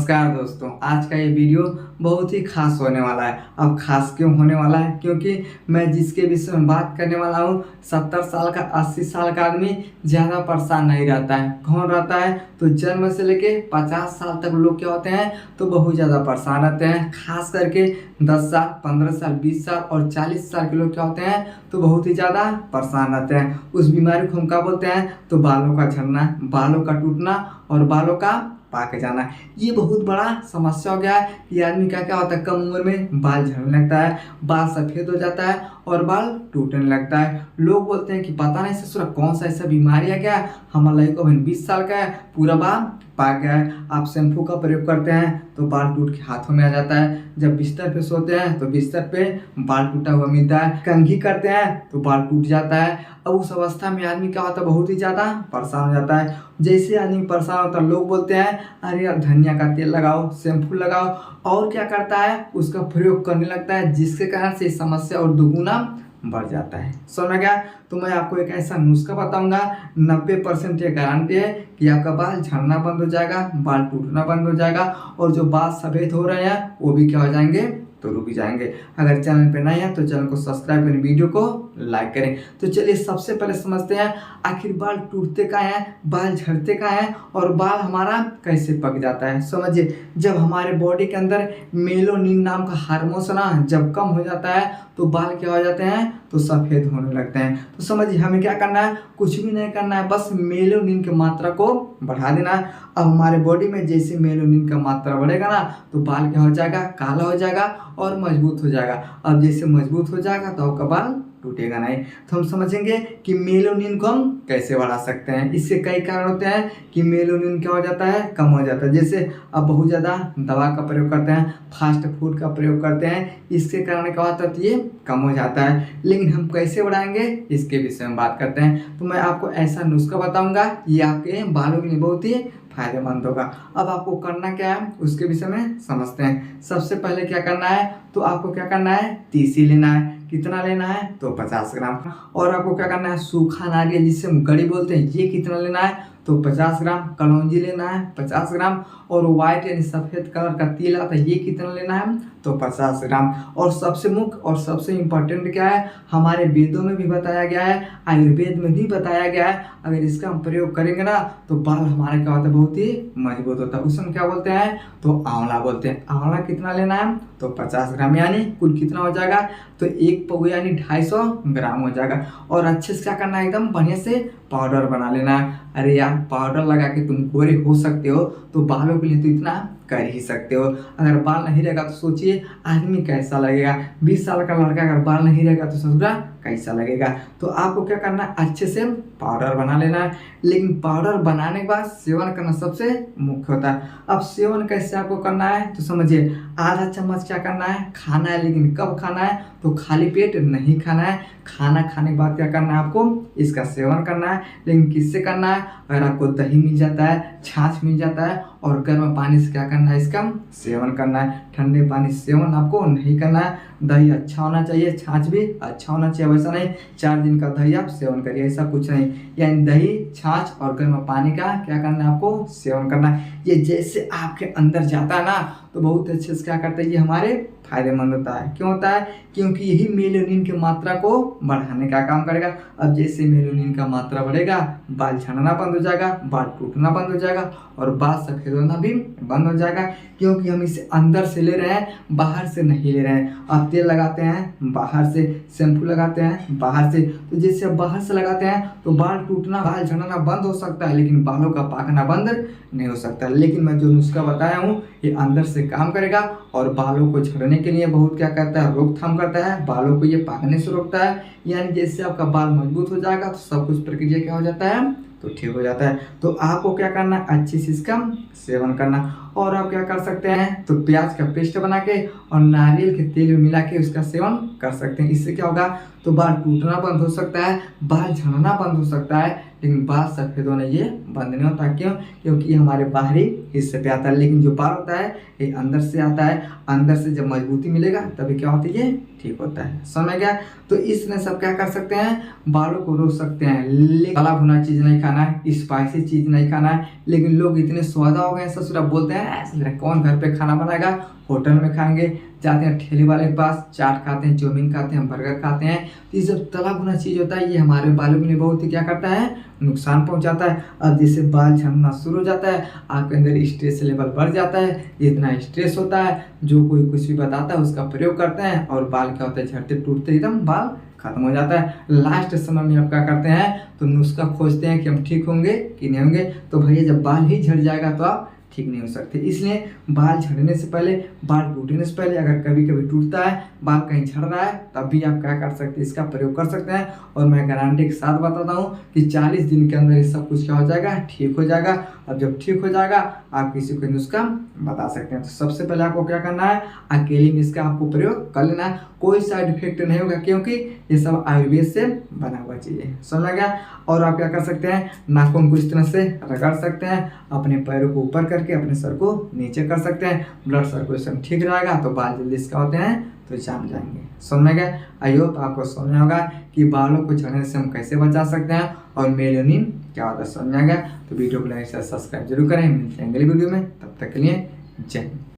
नमस्कार दोस्तों, आज का ये वीडियो बहुत ही खास होने वाला है। अब खास क्यों होने वाला है? क्योंकि मैं जिसके विषय में बात करने वाला हूँ 70 साल का 80 साल का आदमी ज़्यादा परेशान नहीं रहता है। कौन रहता है? तो जन्म से लेके 50 साल तक लोग क्या होते हैं तो बहुत ज़्यादा परेशान रहते हैं। खास करके 10 साल, 15 साल, 20 साल और 40 साल के लोग क्या होते हैं तो बहुत ही ज़्यादा परेशान रहते हैं। उस बीमारी को हम क्या बोलते हैं तो बालों का झड़ना, बालों का टूटना और बालों का पाके जाना। ये बहुत बड़ा समस्या हो गया है कि आदमी क्या क्या होता है, कम उम्र में बाल झड़ने लगता है, बाल सफ़ेद हो जाता है और बाल टूटने लगता है। लोग बोलते हैं कि पता नहीं ससुरा कौन सा ऐसा बीमारी है क्या, हमारा लड़का बहन 20 साल का है, पूरा बाल पाक गया है। आप शैम्पू का प्रयोग करते हैं तो बाल टूट के हाथों में आ जाता है। जब बिस्तर पे सोते हैं तो बिस्तर पे बाल टूटा हुआ मिलता है। कंघी करते हैं तो बाल टूट जाता है। अब उस अवस्था में आदमी क्या होता है बहुत ही ज़्यादा परेशान हो जाता है। जैसे आदमी परेशान होता है लोग बोलते हैं अरे यार धनिया का तेल लगाओ, शैम्पू लगाओ, और क्या करता है उसका प्रयोग करने लगता है, जिसके कारण से समस्या और दोगुना बढ़ जाता है। समझ गया? तो मैं आपको एक ऐसा नुस्खा बताऊंगा, 90% ये गारंटी है कि आपका बाल झड़ना बंद हो जाएगा, बाल टूटना बंद हो जाएगा और जो बाल सफ़ेद हो रहे हैं वो भी क्या हो जाएंगे तो रुक जाएंगे। अगर चैनल पे नए हैं तो चैनल को सब्सक्राइब करें, वीडियो को लाइक करें। तो चलिए सबसे पहले समझते हैं आखिर बाल टूटते का है, बाल झड़ते का है और बाल हमारा कैसे पक जाता है। समझिए, जब हमारे बॉडी के अंदर मेलानिन नाम का हार्मोन ना जब कम हो जाता है तो बाल क्या हो जाते हैं तो सफ़ेद होने लगते हैं। तो समझिए हमें क्या करना है, कुछ भी नहीं करना है, बस मेलानिन की मात्रा को बढ़ा देना है। अब हमारे बॉडी में जैसे मेलानिन का मात्रा बढ़ेगा ना तो बाल क्या हो जाएगा, काला हो जाएगा और मजबूत हो जाएगा। अब जैसे मजबूत हो जाएगा तो आपका बाल टूटेगा नहीं। तो हम समझेंगे कि मेलानिन को हम कैसे बढ़ा सकते हैं। इसके कई कारण होते हैं कि मेलानिन क्या हो जाता है, कम हो जाता है। जैसे अब बहुत ज़्यादा दवा का प्रयोग करते हैं, फास्ट फूड का प्रयोग करते हैं, इसके कारण क्या होता है तो ये कम हो जाता है। लेकिन हम कैसे बढ़ाएंगे इसके विषय में बात करते हैं। तो मैं आपको ऐसा नुस्खा बताऊंगा, ये आपके बालों के लिए बहुत ही फायदेमंद होगा। अब आपको करना क्या है उसके विषय में समझते हैं। सबसे पहले क्या करना है तो आपको क्या करना है, तीसी लेना है। कितना लेना है तो 50 ग्राम। और आपको क्या करना है, सूखा नारियल जिसे हम गड़ी बोलते हैं, ये कितना लेना है तो 50 ग्राम। कलौंजी लेना है 50 ग्राम। और व्हाइट यानी सफ़ेद कलर का तिल आता है, ये कितना लेना है तो 50 ग्राम। और सबसे मुख्य और सबसे इम्पोर्टेंट क्या है, हमारे वेदों में भी बताया गया है, आयुर्वेद में भी बताया गया है, अगर इसका हम प्रयोग करेंगे ना तो बाल हमारे क्या होता है बहुत ही मजबूत होता है। उसमें क्या बोलते हैं तो आंवला बोलते हैं। आंवला कितना लेना है तो 50 ग्राम, यानी कुल कितना हो जाएगा तो 1 पौवा यानी 250 ग्राम हो जाएगा। और अच्छे से क्या करना है, एकदम बढ़िया से पाउडर बना लेना है। अरे यार पाउडर लगा के तुम गोरे हो सकते हो तो बालों के लिए तो इतना कर ही सकते हो। अगर बाल नहीं रहेगा तो सोचिए आदमी कैसा लगेगा। 20 साल का लड़का अगर बाल नहीं रहेगा तो ससुरा कैसा लगेगा। तो आपको क्या करना है, अच्छे से पाउडर बना लेना है। लेकिन पाउडर बनाने के बाद सेवन करना सबसे मुख्य होता है। अब सेवन कैसे आपको करना है तो समझिए, आधा चम्मच क्या करना है खाना है, लेकिन कब खाना है तो खाली पेट नहीं खाना है। खाना खाने के बाद क्या करना है आपको इसका सेवन करना है। लेकिन किससे करना है, अगर आपको दही मिल जाता है, छाछ मिल जाता है और गर्म पानी से क्या करना है इसका सेवन करना है। ठंडे पानी से सेवन आपको नहीं करना है। दही अच्छा होना चाहिए, छाछ भी अच्छा होना चाहिए। वैसा नहीं 4 दिन का दही आप सेवन करिए, ऐसा कुछ नहीं। यानी दही, छाछ और गर्म पानी का क्या करना है आपको सेवन करना है। ये जैसे आपके अंदर जाता है ना तो बहुत अच्छे से क्या करता है, ये हमारे फायदेमंद होता है। क्यों होता है, क्योंकि यही मेलानिन की मात्रा को बढ़ाने का काम करेगा। अब जैसे मेलानिन का मात्रा बढ़ेगा बाल झड़ना बंद हो जाएगा, बाल टूटना बंद हो जाएगा और बाल सफ़ेद होना भी बंद हो जाएगा। क्योंकि हम इसे अंदर से ले रहे हैं, बाहर से नहीं ले रहे हैं। आप तेल लगाते हैं बाहर से, शैम्पू लगाते हैं बाहर से, तो जैसे आप बाहर से लगाते हैं तो बाल टूटना, बाल झड़ना बंद हो सकता है, लेकिन बालों का पाकना बंद नहीं हो सकता। लेकिन मैं जो नुस्खा बताया हूँ ये अंदर से काम करेगा और बालों को झड़ने के लिए बहुत क्या करता है, रोकथाम करता है, बालों को ये पाकने से रोकता है। यानी जैसे आपका बाल मजबूत हो जाएगा तो सब कुछ प्रक्रिया क्या हो जाता है तो ठीक हो जाता है। तो आपको क्या करना है, अच्छी से इसका सेवन करना। और आप क्या कर सकते हैं तो प्याज का पेस्ट बना के और नारियल के तेल में मिला के उसका सेवन कर सकते हैं। इससे क्या होगा तो बाल टूटना बंद हो सकता है, बाल झड़ना बंद हो सकता है। लेकिन बाल सफ़ेद होना ये बंद नहीं होता। क्यों? क्योंकि ये हमारे बाहरी हिस्से पे आता है, लेकिन जो बाल होता है ये अंदर से आता है। अंदर से जब मजबूती मिलेगा तभी क्या होती है, ठीक होता है। समझ गया? तो इस तरह सब क्या कर सकते हैं, बालों को रोक सकते हैं। लेकिन तला भुना चीज़ नहीं खाना है, स्पाइसी चीज़ नहीं खाना है। लेकिन लोग इतने स्वादा हो गए ससुरा, बोलते हैं ऐसे कौन घर पे खाना बनाएगा, होटल में खाएंगे, जाते हैं ठेले वाले के पास, चाट खाते हैं, चाउमीन खाते हैं, बर्गर खाते हैं। तो ये सब तला भुना चीज़ होता है, ये हमारे बालों के लिए बहुत ही क्या करता है, नुकसान पहुंचाता है। अब जैसे बाल झड़ना शुरू हो जाता है, आपके अंदर स्ट्रेस लेवल बढ़ जाता है। इतना स्ट्रेस होता है, जो कोई कुछ भी बताता है उसका प्रयोग करते हैं और बाल क्या होता है, झड़ते टूटते एकदम बाल खत्म हो जाता है। लास्ट समय में आप क्या करते हैं, तो नुस्खा खोजते हैं कि हम ठीक होंगे कि नहीं होंगे। तो भैया जब बाल ही झड़ जाएगा तो आप ठीक नहीं हो सकते। इसलिए बाल झड़ने से पहले, बाल टूटने से पहले, अगर कभी कभी टूटता है, बाल कहीं झड़ रहा है, तब भी आप क्या कर सकते हैं, इसका प्रयोग कर सकते हैं। और मैं गारंटी के साथ बताता हूँ कि 40 दिन के अंदर ये सब कुछ क्या हो जाएगा, ठीक हो जाएगा। अब जब ठीक हो जाएगा आप किसी को नुस्खा बता सकते हैं। तो सबसे पहले आपको क्या करना है, अकेले में इसका आपको प्रयोग कर लेना है। कोई साइड इफेक्ट नहीं होगा, क्योंकि ये सब आयुर्वेद से बना हुआ चीज़ है। समझ गया? और आप क्या कर सकते हैं, नाखून को इस तरह से रगड़ सकते हैं, अपने पैरों को ऊपर करके अपने सर को नीचे कर सकते हैं। ब्लड सर्कुलेशन ठीक रहेगा तो बाल जल्दी इसका होते हैं तो जाम जाएंगे। समझ गए? आई होप आपको समझ होगा कि बालों को झड़ने से हम कैसे बचा सकते हैं और मेलानिन क्या होता है। समझ गया? तो वीडियो को लाइक शेयर सब्सक्राइब जरूर करें। मिलते हैं अगली वीडियो में, तब तक के लिए जय हिंद।